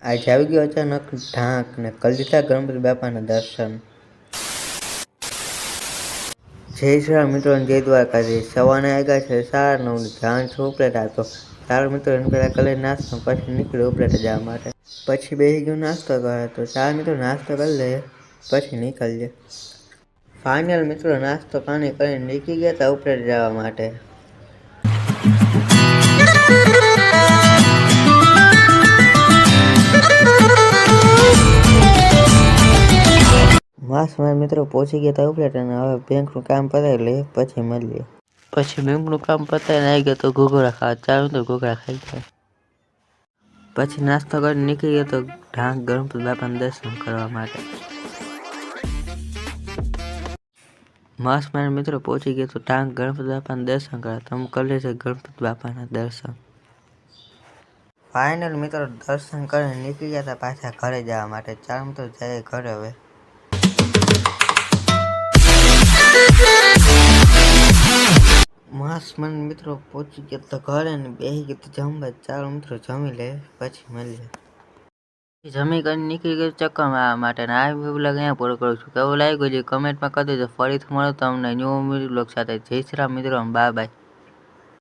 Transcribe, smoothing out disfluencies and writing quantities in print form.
આજે આવી ગયો અચાનક ઢાંક ને કરી દીધા ગણપતિ બાપાના દર્શન। જય શ્રી રામ મિત્રો, જય દ્વારકાધીશ। સવારના આવ્યા છે 9:30 જાણ છું ઉપલેટા તો ચાલો મિત્રો એને પહેલાં કલર નાસ્તો પછી નીકળ્યો ઉપલેટા જવા માટે। પછી બેસી ગયો નાસ્તો કરે તો ચાલો મિત્રો નાસ્તો કરી લઈએ પછી નીકળીએ। ફાઇનલ મિત્રો નાસ્તો પાણી કરીને નીકળી ગયા હતા ઉપલેટા જવા માટે। મસ્ત મારા મિત્રો પહોંચી ગયા હતા ઉપલેટા અને હવે બેંકનું કામ પતાવી લઈએ પછી મળીએ। પછી બેંકનું કામ પતાવીને આવી ગયા તો ઘૂઘરા ખાવા ચાલો તો ઘૂઘરા ખાઈ ગયા। પછી નાસ્તો કરીને નીકળી ગયો તો ઢાંક ગણપતિ બાપાના દર્શન કરવા માટે। મસ્ત મારા મિત્રો પહોંચી ગયા તો ઢાંક ગણપતિ બાપાના દર્શન કરવા તમે કરી લેજો ગણપતિ બાપાના દર્શન। ફાઇનલ મિત્રો દર્શન કરીને નીકળી ગયા હતા પાછા ઘરે જવા માટે। ચાલો મિત્રો જઈએ ઘરે હવે। મસ્ત મને મિત્રો પહોંચી ગયા તો ઘરે ને બેસી ગયા તો જમવા। ચાલો મિત્રો જમી લે પછી મળીએ। જમી કરીને નીકળી ગયો ચક્કર મારવા માટે ને આ વ્લોગ અહીંયા પૂરો કરું છું। કેવું લાગ્યું છે કમેન્ટમાં કરી દેજો। ફરીથી મળો તમને ન્યૂ વ્લોગ સાથે। જય શ્રી રામ મિત્રો, બાય બાય।